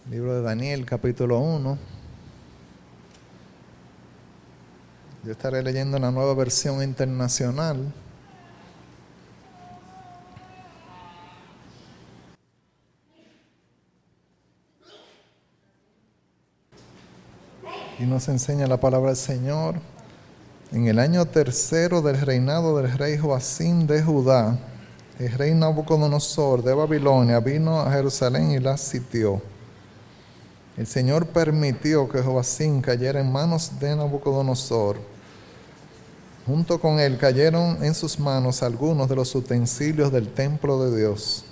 Libro de Daniel, capítulo 1. Yo estaré leyendo la nueva versión internacional. Y nos enseña la palabra del Señor. En el año tercero del reinado del rey Joacim de Judá, el rey Nabucodonosor de Babilonia vino a Jerusalén y la sitió. El Señor permitió que Joacim cayera en manos de Nabucodonosor. Junto con él cayeron en sus manos algunos de los utensilios del templo de Dios,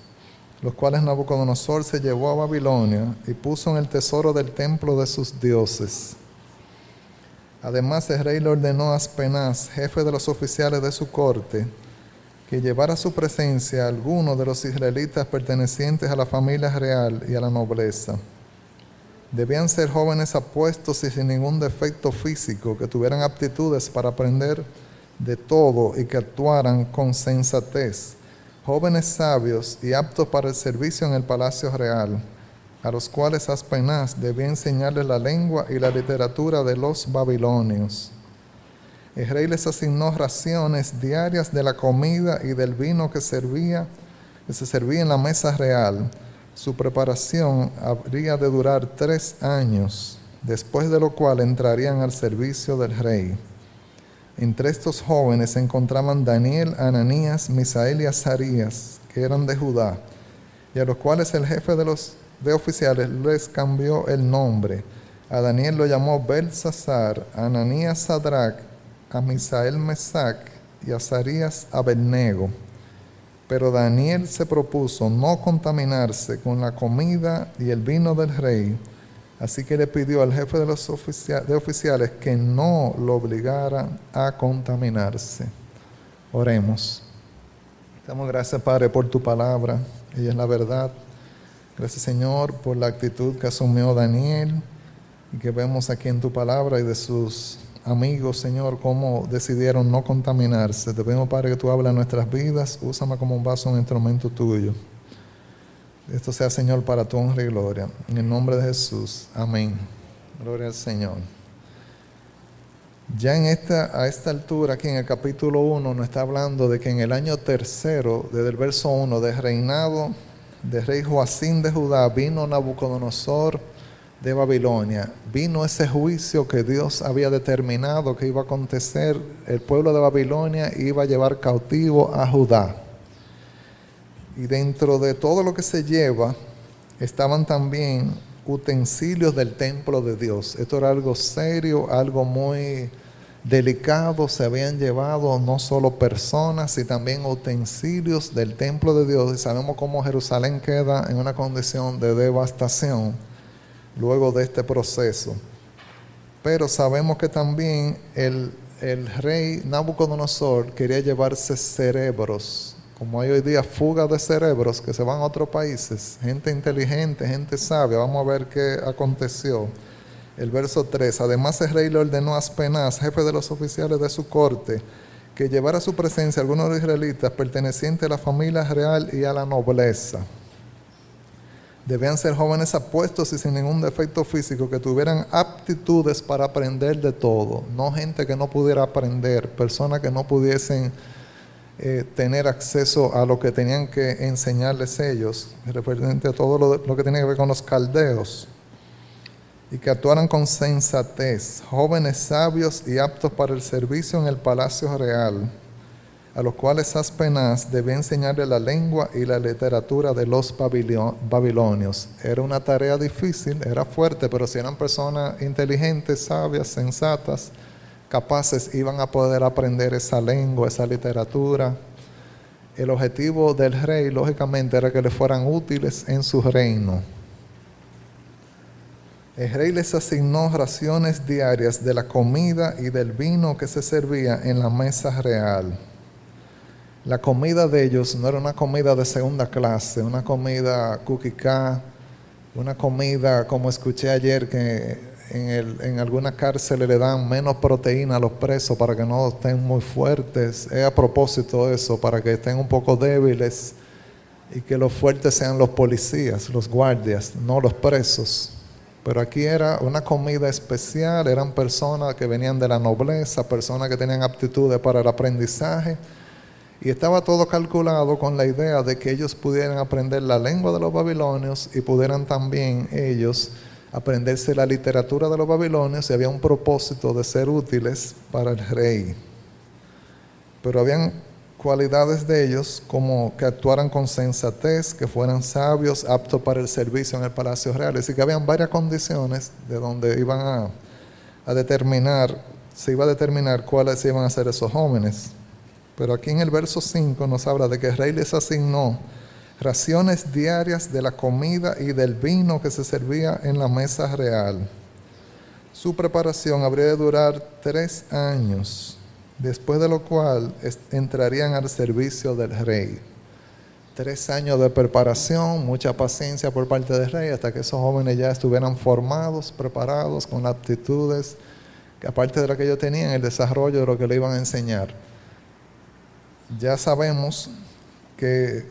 los cuales Nabucodonosor se llevó a Babilonia y puso en el tesoro del templo de sus dioses. Además, el rey le ordenó a Aspenaz, jefe de los oficiales de su corte, que llevara a su presencia a algunos de los israelitas pertenecientes a la familia real y a la nobleza. Debían ser jóvenes apuestos y sin ningún defecto físico, que tuvieran aptitudes para aprender de todo y que actuaran con sensatez, jóvenes sabios y aptos para el servicio en el palacio real, a los cuales Aspenaz debía enseñarles la lengua y la literatura de los babilonios. El rey les asignó raciones diarias de la comida y del vino que se servía en la mesa real. Su preparación habría de durar 3 años, después de lo cual entrarían al servicio del rey. Entre estos jóvenes se encontraban Daniel, Ananías, Misael y Azarías, que eran de Judá, y a los cuales el jefe de oficiales les cambió el nombre. A Daniel lo llamó Belsasar, a Ananías Sadrac, a Misael Mesac y a Azarías Abednego. Pero Daniel se propuso no contaminarse con la comida y el vino del rey, así que le pidió al jefe de los oficiales que no lo obligara a contaminarse. Oremos. Damos gracias, Padre, por tu palabra. Ella es la verdad. Gracias, Señor, por la actitud que asumió Daniel y que vemos aquí en tu palabra, y de sus amigos, Señor, cómo decidieron no contaminarse. Te pedimos, Padre, que tú hables en nuestras vidas. Úsame como un vaso, un instrumento tuyo. Esto sea, Señor, para tu honra y gloria. En el nombre de Jesús. Amén. Gloria al Señor. Ya a esta altura, aquí en el capítulo 1, nos está hablando de que en el año tercero, desde el verso 1, del reinado del rey Joacim de Judá, vino Nabucodonosor de Babilonia. Vino ese juicio que Dios había determinado que iba a acontecer. El pueblo de Babilonia iba a llevar cautivo a Judá. Y dentro de todo lo que se lleva, estaban también utensilios del templo de Dios. Esto era algo serio, algo muy delicado. Se habían llevado no solo personas, sino también utensilios del templo de Dios. Y sabemos cómo Jerusalén queda en una condición de devastación luego de este proceso. Pero sabemos que también el rey Nabucodonosor quería llevarse cerebros. Como hay hoy día fuga de cerebros que se van a otros países, gente inteligente, gente sabia. Vamos a ver qué aconteció. El verso 3. Además, el rey le ordenó a Aspenaz, jefe de los oficiales de su corte, que llevara a su presencia a algunos de los israelitas pertenecientes a la familia real y a la nobleza. Debían ser jóvenes apuestos y sin ningún defecto físico, que tuvieran aptitudes para aprender de todo. No gente que no pudiera aprender, personas que no pudiesen tener acceso a lo que tenían que enseñarles ellos, referente a todo lo que tiene que ver con los caldeos, y que actuaran con sensatez, jóvenes sabios y aptos para el servicio en el palacio real, a los cuales Aspenaz debía enseñarle la lengua y la literatura de los babilonios. Era una tarea difícil, era fuerte, pero si eran personas inteligentes, sabias, sensatas, capaces, iban a poder aprender esa lengua, esa literatura. El objetivo del rey, lógicamente, era que le fueran útiles en su reino. El rey les asignó raciones diarias de la comida y del vino que se servía en la mesa real. La comida de ellos no era una comida de segunda clase, una comida cuquicá, una comida como escuché ayer que en alguna cárcel le dan menos proteína a los presos para que no estén muy fuertes. Es a propósito de eso, para que estén un poco débiles. y que los fuertes sean los policías, los guardias, no los presos. Pero aquí era una comida especial, eran personas que venían de la nobleza, personas que tenían aptitudes para el aprendizaje, y estaba todo calculado con la idea de que ellos pudieran aprender la lengua de los babilonios y pudieran también ellos aprenderse la literatura de los babilonios, y había un propósito de ser útiles para el rey. Pero habían cualidades de ellos como que actuaran con sensatez, que fueran sabios, aptos para el servicio en el palacio real. Así que habían varias condiciones de donde iban a determinar, se iba a determinar cuáles iban a ser esos jóvenes. Pero aquí en el verso 5 nos habla de que el rey les asignó raciones diarias de la comida y del vino que se servía en la mesa real. Su preparación habría de durar 3 años, después de lo cual entrarían al servicio del rey. 3 años de preparación, mucha paciencia por parte del rey, hasta que esos jóvenes ya estuvieran formados, preparados, con aptitudes, que aparte de lo que ellos tenían, el desarrollo de lo que le iban a enseñar. Ya sabemos que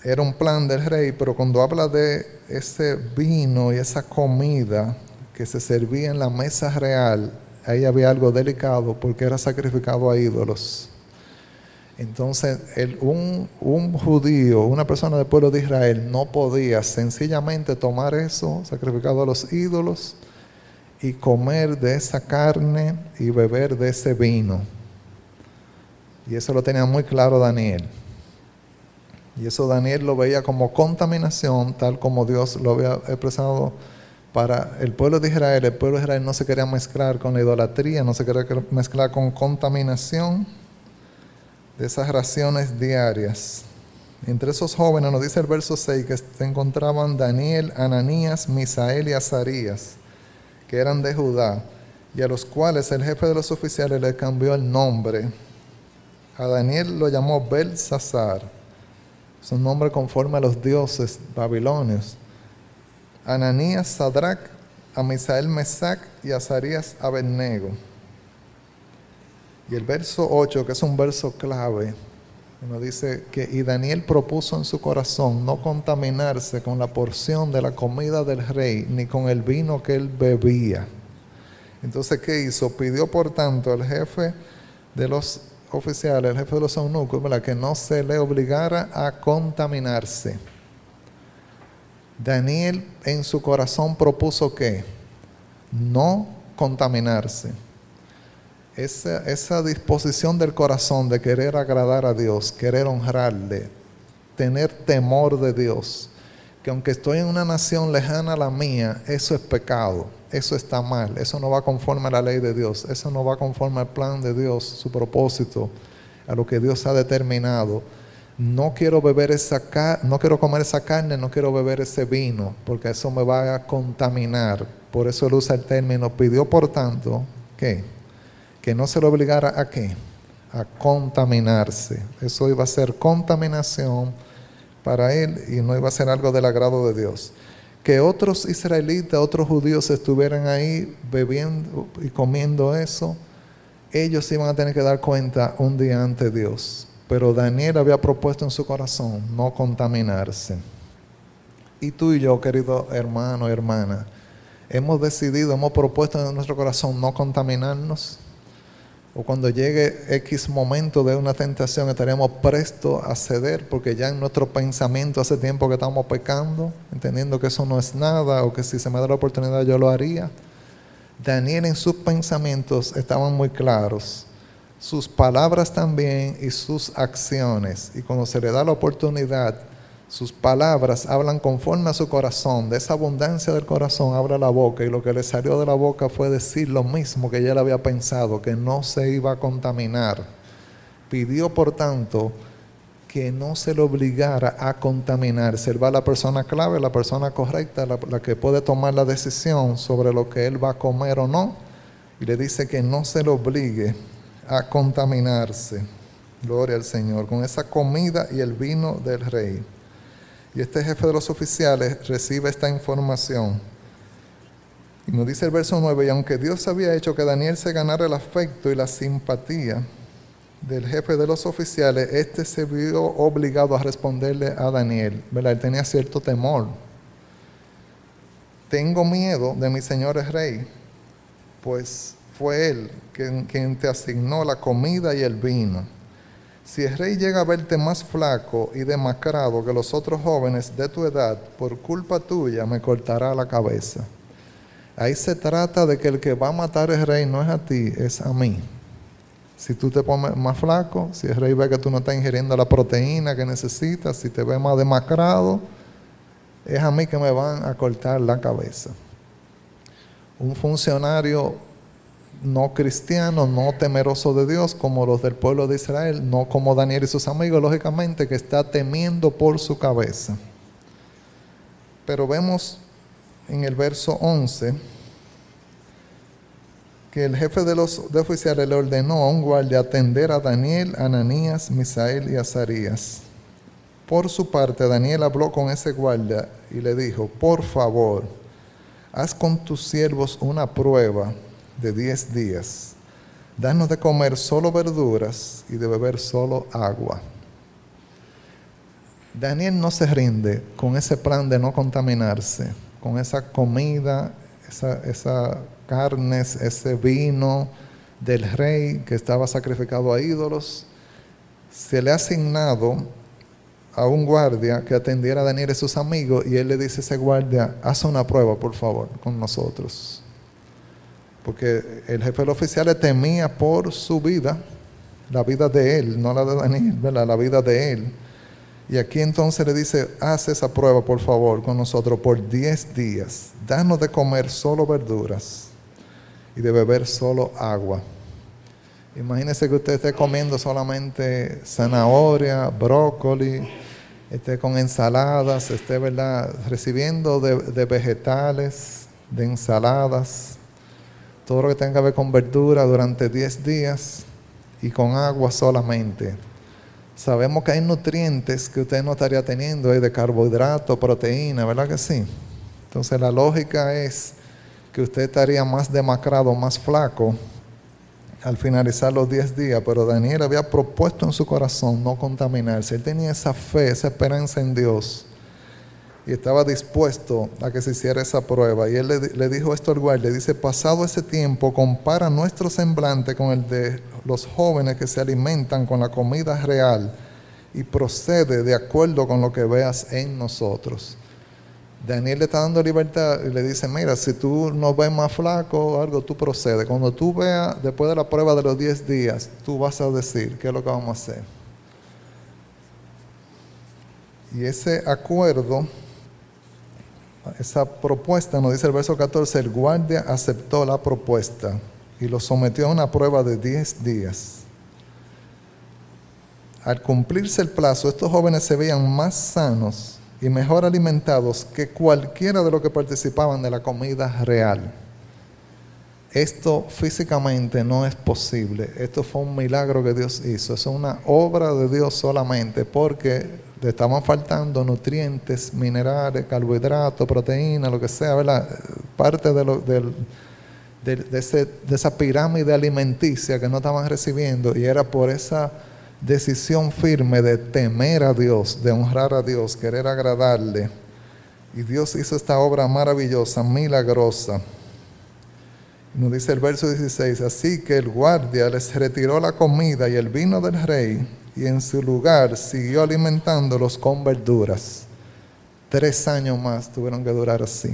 era un plan del rey, pero cuando habla de ese vino y esa comida que se servía en la mesa real, ahí había algo delicado porque era sacrificado a ídolos. Entonces, un judío, una persona del pueblo de Israel, no podía sencillamente tomar eso, sacrificado a los ídolos, y comer de esa carne y beber de ese vino. Y eso lo tenía muy claro Daniel. Y eso Daniel lo veía como contaminación, tal como Dios lo había expresado para el pueblo de Israel. El pueblo de Israel no se quería mezclar con la idolatría, no se quería mezclar con contaminación de esas raciones diarias. Entre esos jóvenes, nos dice el verso 6, que se encontraban Daniel, Ananías, Misael y Azarías, que eran de Judá, y a los cuales el jefe de los oficiales le cambió el nombre. A Daniel lo llamó Belsasar, es un nombre conforme a los dioses babilonios. Ananías, Sadrach, a Misael, Mesac, y a Azarías, Abednego. Y el verso 8, que es un verso clave, nos dice que y Daniel propuso en su corazón no contaminarse con la porción de la comida del rey, ni con el vino que él bebía. Entonces, ¿qué hizo? Pidió, por tanto, al jefe de los oficiales, el jefe de los eunucos, ¿verdad?, que no se le obligara a contaminarse. Daniel en su corazón propuso que no contaminarse. Esa disposición del corazón de querer agradar a Dios, querer honrarle, tener temor de Dios, que aunque estoy en una nación lejana a la mía, eso es pecado, eso está mal, eso no va conforme a la ley de Dios, eso no va conforme al plan de Dios, su propósito, a lo que Dios ha determinado. No quiero beber no quiero comer esa carne, no quiero beber ese vino, porque eso me va a contaminar. Por eso él usa el término, pidió por tanto, ¿qué? Que no se le obligara a ¿qué? A contaminarse. Eso iba a ser contaminación para él y no iba a ser algo del agrado de Dios. Que otros israelitas, otros judíos estuvieran ahí bebiendo y comiendo eso, ellos iban a tener que dar cuenta un día ante Dios. Pero Daniel había propuesto en su corazón no contaminarse. Y tú y yo, querido hermano, hermana, hemos propuesto en nuestro corazón no contaminarnos. O cuando llegue X momento de una tentación, estaremos prestos a ceder, porque ya en nuestro pensamiento hace tiempo que estamos pecando, entendiendo que eso no es nada, o que si se me da la oportunidad yo lo haría. Daniel en sus pensamientos estaban muy claros, sus palabras también y sus acciones. Y cuando se le da la oportunidad, sus palabras hablan conforme a su corazón. De esa abundancia del corazón habla la boca, y lo que le salió de la boca fue decir lo mismo que ya él había pensado, que no se iba a contaminar. Pidió, por tanto, que no se le obligara a contaminarse. Él va a la persona clave, la persona correcta, la que puede tomar la decisión sobre lo que él va a comer o no, y le dice que no se le obligue a contaminarse. Gloria al Señor, con esa comida y el vino del rey. Y este jefe de los oficiales recibe esta información. Y nos dice el verso 9, y aunque Dios había hecho que Daniel se ganara el afecto y la simpatía del jefe de los oficiales, este se vio obligado a responderle a Daniel, ¿verdad? Él tenía cierto temor. Tengo miedo de mi señor el rey, pues fue él quien te asignó la comida y el vino. Si el rey llega a verte más flaco y demacrado que los otros jóvenes de tu edad, por culpa tuya me cortará la cabeza. Ahí se trata de que el que va a matar al rey no es a ti, es a mí. Si tú te pones más flaco, si el rey ve que tú no estás ingiriendo la proteína que necesitas, si te ve más demacrado, es a mí que me van a cortar la cabeza. Un funcionario no cristiano, no temeroso de Dios, como los del pueblo de Israel, no como Daniel y sus amigos, lógicamente, que está temiendo por su cabeza. Pero vemos en el verso 11 que el jefe de oficiales le ordenó a un guardia atender a Daniel, Ananías, Misael y Azarías. Por su parte, Daniel habló con ese guardia y le dijo: por favor, haz con tus siervos una prueba de 10 días. Danos de comer solo verduras y de beber solo agua. Daniel no se rinde con ese plan de no contaminarse, con esa comida, esa carnes, ese vino del rey que estaba sacrificado a ídolos. Se le ha asignado a un guardia que atendiera a Daniel y sus amigos, y él le dice a ese guardia: haz una prueba, por favor, con nosotros. Porque el jefe del oficial le temía por su vida, la vida de él, no la de Daniel, ¿verdad? La vida de él. Y aquí entonces le dice: haz esa prueba, por favor, con nosotros por 10 días. Danos de comer solo verduras y de beber solo agua. Imagínese que usted esté comiendo solamente zanahoria, brócoli, esté con ensaladas, esté, ¿verdad?, recibiendo de vegetales, de ensaladas, todo lo que tenga que ver con verdura durante 10 días y con agua solamente. Sabemos que hay nutrientes que usted no estaría teniendo, de carbohidrato, proteína, ¿verdad que sí? Entonces la lógica es que usted estaría más demacrado, más flaco al finalizar los 10 días, pero Daniel había propuesto en su corazón no contaminarse. Él tenía esa fe, esa esperanza en Dios, y estaba dispuesto a que se hiciera esa prueba. Y él le dijo esto al guardia, le dice: pasado ese tiempo, compara nuestro semblante con el de los jóvenes que se alimentan con la comida real y procede de acuerdo con lo que veas en nosotros. Daniel le está dando libertad y le dice: mira, si tú nos ves más flaco o algo, tú procede. Cuando tú veas, después de la prueba de los 10 días, tú vas a decir qué es lo que vamos a hacer. Y ese acuerdo, esa propuesta, nos dice el verso 14, el guardia aceptó la propuesta y lo sometió a una prueba de 10 días. Al cumplirse el plazo, estos jóvenes se veían más sanos y mejor alimentados que cualquiera de los que participaban de la comida real. Esto físicamente no es posible. Esto fue un milagro que Dios hizo. Es una obra de Dios solamente, porque le estaban faltando nutrientes, minerales, carbohidratos, proteínas, lo que sea, ¿verdad? Parte de esa pirámide alimenticia que no estaban recibiendo, y era por esa decisión firme de temer a Dios, de honrar a Dios, querer agradarle. Y Dios hizo esta obra maravillosa, milagrosa. Nos dice el verso 16: así que el guardia les retiró la comida y el vino del rey, y en su lugar siguió alimentándolos con verduras. 3 años más tuvieron que durar así.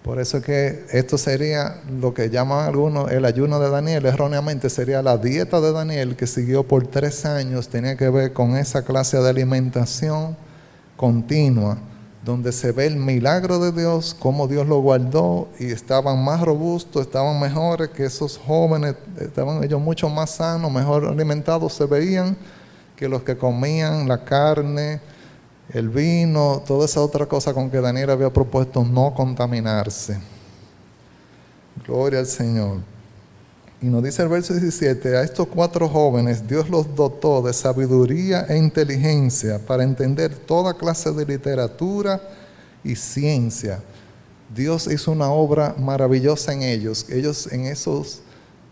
Por eso es que esto sería lo que llaman algunos el ayuno de Daniel. Erróneamente sería la dieta de Daniel, que siguió por 3 años. Tenía que ver con esa clase de alimentación continua, donde se ve el milagro de Dios, cómo Dios lo guardó, y estaban más robustos, estaban mejores que esos jóvenes, estaban ellos mucho más sanos, mejor alimentados se veían que los que comían la carne, el vino, toda esa otra cosa con que Daniel había propuesto no contaminarse. Gloria al Señor. Y nos dice el verso 17, a estos 4 jóvenes Dios los dotó de sabiduría e inteligencia para entender toda clase de literatura y ciencia. Dios hizo una obra maravillosa en ellos. Ellos en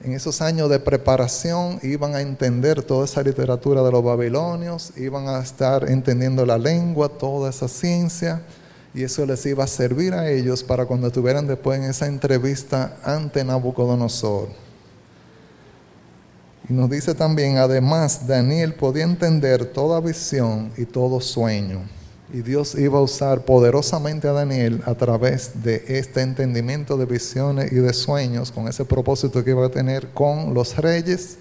En esos años de preparación iban a entender toda esa literatura de los babilonios, iban a estar entendiendo la lengua, toda esa ciencia, y eso les iba a servir a ellos para cuando estuvieran después en esa entrevista ante Nabucodonosor. Y nos dice también, además, Daniel podía entender toda visión y todo sueño. Y Dios iba a usar poderosamente a Daniel a través de este entendimiento de visiones y de sueños, con ese propósito que iba a tener con los reyes,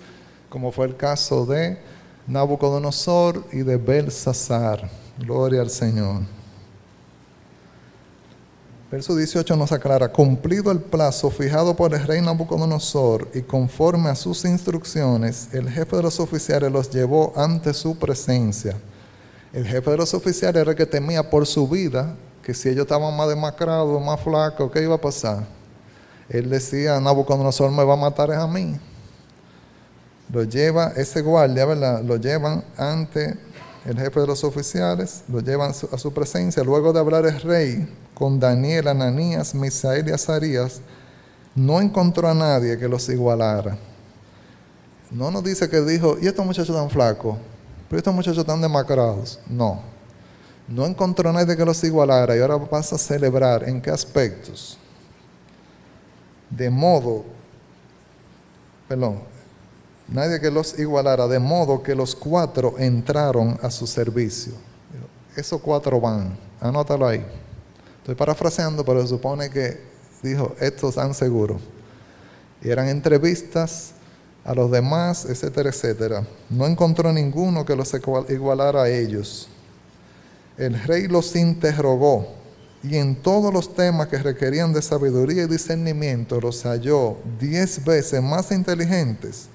como fue el caso de Nabucodonosor y de Belsasar. Gloria al Señor. Verso 18 nos aclara: cumplido el plazo fijado por el rey Nabucodonosor y conforme a sus instrucciones, el jefe de los oficiales los llevó ante su presencia. El jefe de los oficiales era el que temía por su vida, que si ellos estaban más demacrados, más flacos, ¿qué iba a pasar? Él decía: Nabucodonosor me va a matar a mí. Lo lleva ese guardia, ¿verdad? Lo llevan ante el jefe de los oficiales, lo llevan a su presencia. Luego de hablar el rey con Daniel, Ananías, Misael y Azarías, no encontró a nadie que los igualara. No nos dice que dijo: ¿y estos muchachos tan flacos? ¿Pero estos muchachos tan demacrados? No. No encontró a nadie que los igualara. Y ahora vas a celebrar. ¿En qué aspectos? Nadie que los igualara, de modo que los 4 entraron a su servicio. Esos 4 van. Anótalo ahí. Estoy parafraseando, pero se supone que dijo: estos están seguros. Y eran entrevistas a los demás, etcétera, etcétera. No encontró ninguno que los igualara a ellos. El rey los interrogó, y en todos los temas que requerían de sabiduría y discernimiento los halló 10 veces más inteligentes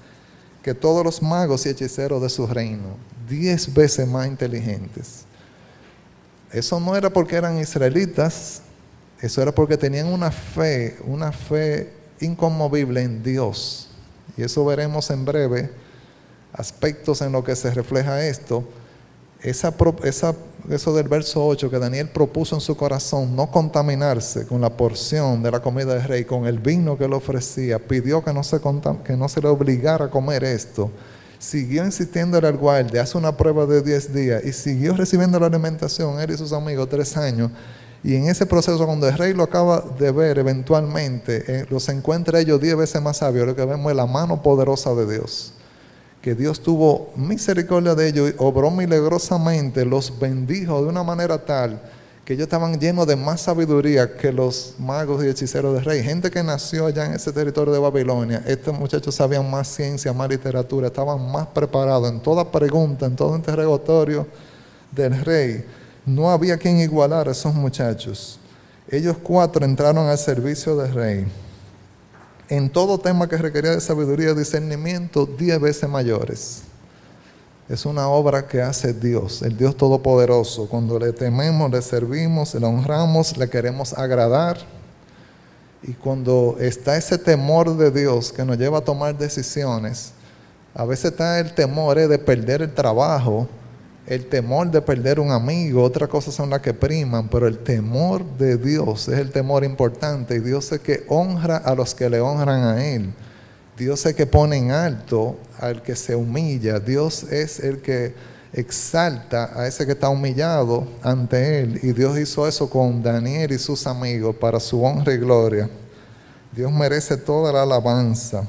que todos los magos y hechiceros de su reino. 10 veces más inteligentes. Eso no era porque eran israelitas, eso era porque tenían una fe inconmovible en Dios. Y eso veremos en breve, aspectos en los que se refleja esto. Eso del verso 8 que Daniel propuso en su corazón, no contaminarse con la porción de la comida del rey, con el vino que le ofrecía, pidió que no se le obligara a comer esto. Siguió insistiéndole al guardia, hace una prueba de 10 días y siguió recibiendo la alimentación, él y sus amigos, 3 años. Y en ese proceso, cuando el rey lo acaba de ver eventualmente, los encuentra ellos 10 veces más sabios. Lo que vemos es la mano poderosa de Dios, que Dios tuvo misericordia de ellos y obró milagrosamente, los bendijo de una manera tal que ellos estaban llenos de más sabiduría que los magos y hechiceros del rey. Gente que nació allá en ese territorio de Babilonia, estos muchachos sabían más ciencia, más literatura, estaban más preparados en toda pregunta, en todo interrogatorio del rey. No había quien igualar a esos muchachos. Ellos 4 entraron al servicio del rey. En todo tema que requería de sabiduría y discernimiento, 10 veces mayores. Es una obra que hace Dios, el Dios Todopoderoso. Cuando le tememos, le servimos, le honramos, le queremos agradar. Y cuando está ese temor de Dios que nos lleva a tomar decisiones, a veces está el temor de perder el trabajo, el temor de perder un amigo, otras cosas son las que priman, pero el temor de Dios es el temor importante. Y Dios es que honra a los que le honran a Él. Dios es el que pone en alto al que se humilla. Dios es el que exalta a ese que está humillado ante Él. Y Dios hizo eso con Daniel y sus amigos para su honra y gloria. Dios merece toda la alabanza.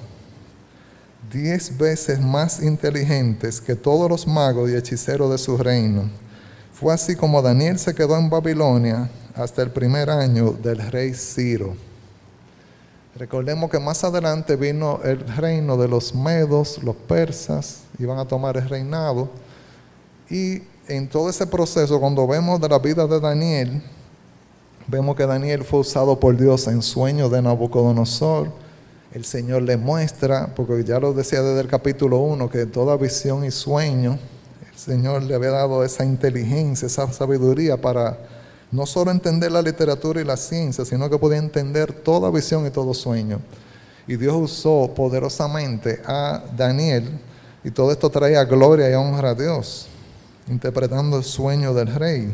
10 veces más inteligentes que todos los magos y hechiceros de su reino. Fue así como Daniel se quedó en Babilonia hasta el primer año del rey Ciro. Recordemos que más adelante vino el reino de los medos, los persas, iban a tomar el reinado. Y en todo ese proceso, cuando vemos de la vida de Daniel, vemos que Daniel fue usado por Dios en sueños de Nabucodonosor. El Señor le muestra, porque ya lo decía desde el capítulo 1, que toda visión y sueño, el Señor le había dado esa inteligencia, esa sabiduría para no solo entender la literatura y la ciencia, sino que podía entender toda visión y todo sueño. Y Dios usó poderosamente a Daniel, y todo esto traía gloria y honra a Dios, interpretando el sueño del rey.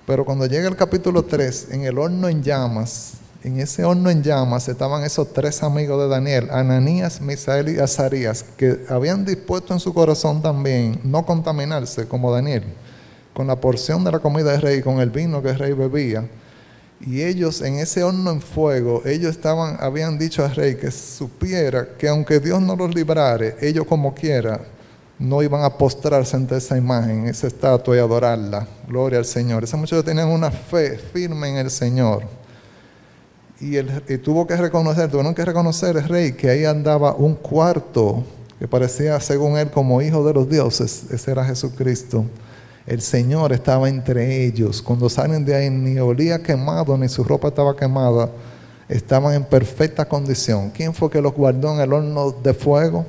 Pero cuando llega el capítulo 3, en el horno en llamas, en ese horno en llamas estaban esos 3 amigos de Daniel, Ananías, Misael y Azarías, que habían dispuesto en su corazón también no contaminarse como Daniel, con la porción de la comida del rey, con el vino que el rey bebía. Y ellos en ese horno en fuego, ellos habían dicho al rey que supiera que aunque Dios no los librare, ellos como quiera no iban a postrarse ante esa imagen, esa estatua y adorarla. Gloria al Señor. Esos muchachos tenían una fe firme en el Señor. Y tuvieron que reconocer el rey que ahí andaba un cuarto que parecía según él como hijo de los dioses. Ese era Jesucristo. El Señor estaba entre ellos. Cuando salen de ahí ni olía quemado ni su ropa estaba quemada. Estaban en perfecta condición. ¿Quién fue que los guardó en el horno de fuego?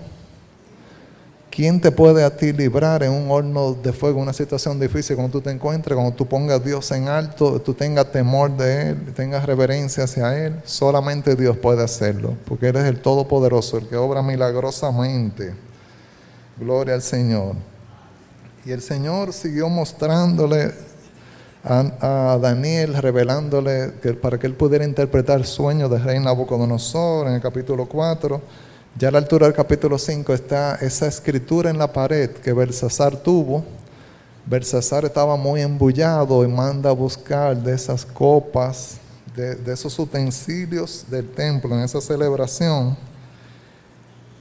¿Quién te puede a ti librar en un horno de fuego, una situación difícil cuando tú te encuentres, cuando tú pongas a Dios en alto, tú tengas temor de Él, tengas reverencia hacia Él? Solamente Dios puede hacerlo, porque Él es el Todopoderoso, el que obra milagrosamente. Gloria al Señor. Y el Señor siguió mostrándole a Daniel, revelándole para que él pudiera interpretar sueños del rey Nabucodonosor en el capítulo 4. Ya a la altura del capítulo 5 está esa escritura en la pared que Belsasar tuvo. Belsasar estaba muy embullado y manda a buscar de esas copas, de esos utensilios del templo en esa celebración.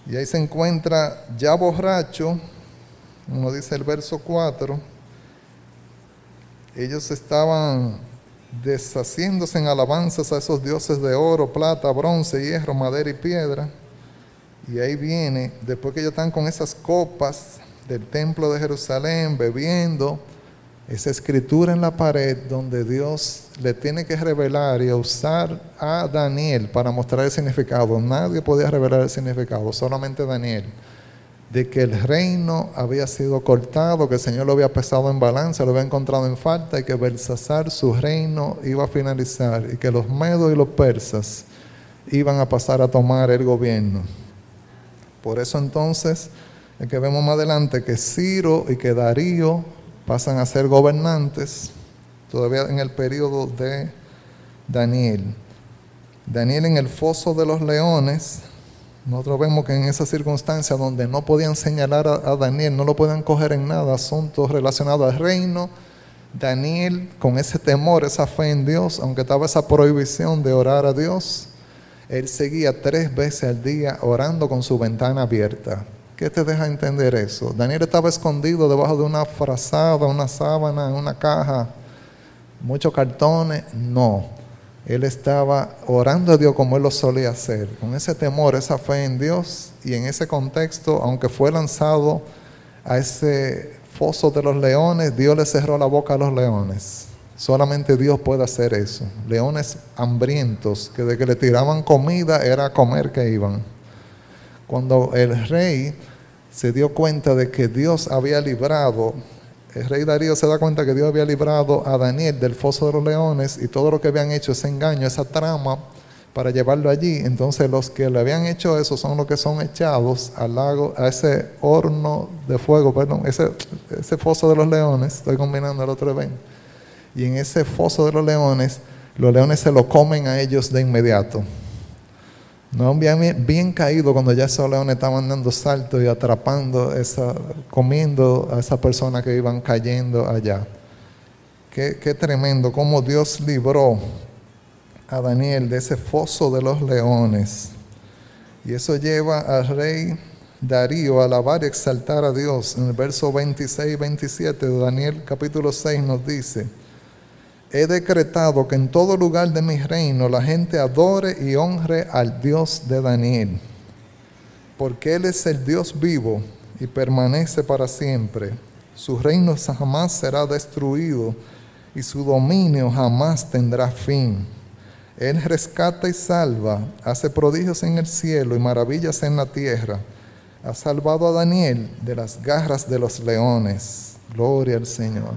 Y ahí se encuentra ya borracho, como dice el verso 4. Ellos estaban deshaciéndose en alabanzas a esos dioses de oro, plata, bronce, hierro, madera y piedra. Y ahí viene, después que ellos están con esas copas del templo de Jerusalén, bebiendo, esa escritura en la pared donde Dios le tiene que revelar y usar a Daniel para mostrar el significado. Nadie podía revelar el significado, solamente Daniel. De que el reino había sido cortado, que el Señor lo había pesado en balanza, lo había encontrado en falta, y que Belsasar, su reino, iba a finalizar, y que los medos y los persas iban a pasar a tomar el gobierno. Por eso entonces, es que vemos más adelante que Ciro y que Darío pasan a ser gobernantes, todavía en el periodo de Daniel. Daniel en el foso de los leones, nosotros vemos que en esa circunstancia donde no podían señalar a Daniel, no lo podían coger en nada, asuntos relacionados al reino, Daniel con ese temor, esa fe en Dios, aunque estaba esa prohibición de orar a Dios, él seguía 3 veces al día orando con su ventana abierta. ¿Qué te deja entender eso? Daniel estaba escondido debajo de una frazada, una sábana, en una caja, muchos cartones. No, él estaba orando a Dios como él lo solía hacer, con ese temor, esa fe en Dios. Y en ese contexto, aunque fue lanzado a ese foso de los leones, Dios le cerró la boca a los leones. Solamente Dios puede hacer eso. Leones hambrientos, que de que le tiraban comida era a comer que iban. Cuando el rey se dio cuenta de que Dios había librado, el rey Darío se da cuenta que Dios había librado a Daniel del foso de los leones y todo lo que habían hecho, ese engaño, esa trama para llevarlo allí. Entonces los que le habían hecho eso son los que son echados al lago, a ese horno de fuego, ese foso de los leones. Estoy combinando el otro evento. Y en ese foso de los leones se lo comen a ellos de inmediato. No, bien caído cuando ya esos leones estaban dando saltos y atrapando, comiendo a esa persona que iban cayendo allá. Qué tremendo, cómo Dios libró a Daniel de ese foso de los leones. Y eso lleva al rey Darío a alabar y exaltar a Dios. En el verso 26 y 27 de Daniel capítulo 6 nos dice: he decretado que en todo lugar de mi reino la gente adore y honre al Dios de Daniel, porque Él es el Dios vivo y permanece para siempre. Su reino jamás será destruido y su dominio jamás tendrá fin. Él rescata y salva, hace prodigios en el cielo y maravillas en la tierra. Ha salvado a Daniel de las garras de los leones. Gloria al Señor.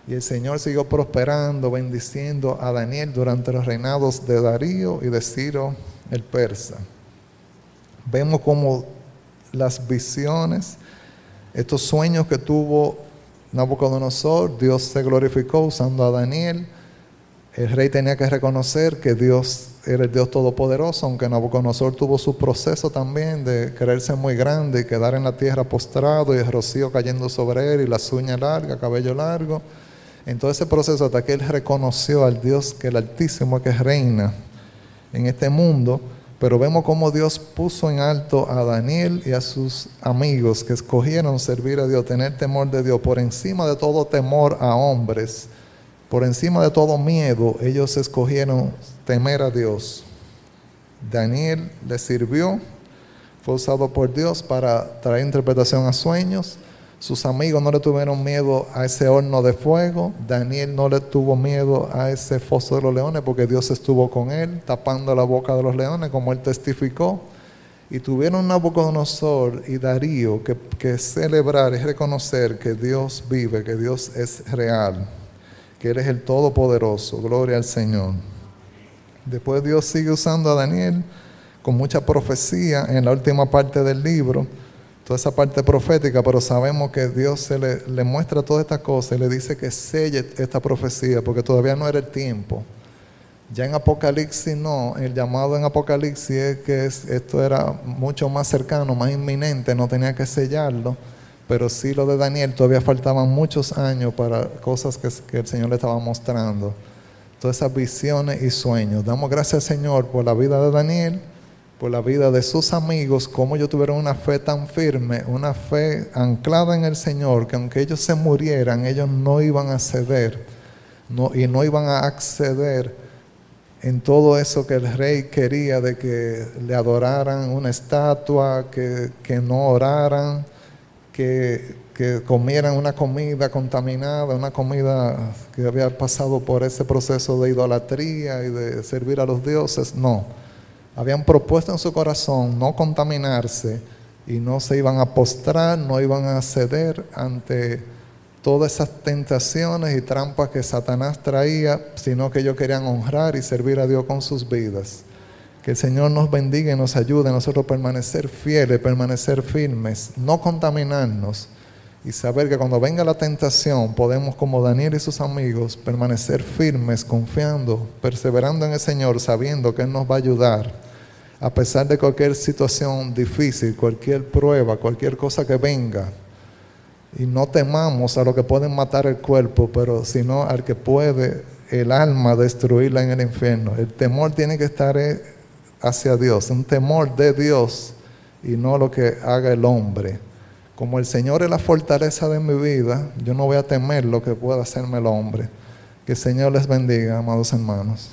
Y el Señor siguió prosperando, bendiciendo a Daniel durante los reinados de Darío y de Ciro el persa. Vemos como las visiones, estos sueños que tuvo Nabucodonosor, Dios se glorificó usando a Daniel. El rey tenía que reconocer que Dios era el Dios todopoderoso, aunque Nabucodonosor tuvo su proceso también de creerse muy grande y quedar en la tierra postrado y el rocío cayendo sobre él y las uñas largas, cabello largo. En todo ese proceso, hasta que él reconoció al Dios, que el Altísimo, que reina en este mundo. Pero vemos cómo Dios puso en alto a Daniel y a sus amigos que escogieron servir a Dios, tener temor de Dios por encima de todo temor a hombres, por encima de todo miedo. Ellos escogieron temer a Dios. Daniel le sirvió, fue usado por Dios para traer interpretación a sueños. Sus amigos no le tuvieron miedo a ese horno de fuego. Daniel no le tuvo miedo a ese foso de los leones porque Dios estuvo con él, tapando la boca de los leones, como él testificó. Y tuvieron Nabucodonosor y Darío que celebrar y reconocer que Dios vive, que Dios es real, que Él es el Todopoderoso. Gloria al Señor. Después Dios sigue usando a Daniel con mucha profecía en la última parte del libro, toda esa parte profética, pero sabemos que Dios le muestra todas estas cosas y le dice que selle esta profecía porque todavía no era el tiempo. Ya en Apocalipsis no, el llamado en Apocalipsis es que esto era mucho más cercano, más inminente, no tenía que sellarlo, pero sí lo de Daniel todavía faltaban muchos años para cosas que el Señor le estaba mostrando. Todas esas visiones y sueños. Damos gracias al Señor por la vida de Daniel, por la vida de sus amigos, cómo ellos tuvieron una fe tan firme, una fe anclada en el Señor, que aunque ellos se murieran, ellos no iban a ceder y no iban a acceder en todo eso que el rey quería, de que le adoraran una estatua, que no oraran, que comieran una comida contaminada, una comida que había pasado por ese proceso de idolatría y de servir a los dioses. No. Habían propuesto en su corazón no contaminarse y no se iban a postrar, no iban a ceder ante todas esas tentaciones y trampas que Satanás traía, sino que ellos querían honrar y servir a Dios con sus vidas. Que el Señor nos bendiga y nos ayude a nosotros permanecer fieles, permanecer firmes, no contaminarnos y saber que cuando venga la tentación podemos, como Daniel y sus amigos, permanecer firmes, confiando, perseverando en el Señor, sabiendo que Él nos va a ayudar a pesar de cualquier situación difícil, cualquier prueba, cualquier cosa que venga. Y no temamos a lo que pueden matar el cuerpo, pero sino al que puede el alma destruirla en el infierno. El temor tiene que estar hacia Dios, un temor de Dios y no lo que haga el hombre. Como el Señor es la fortaleza de mi vida, yo no voy a temer lo que pueda hacerme el hombre. Que el Señor les bendiga, amados hermanos.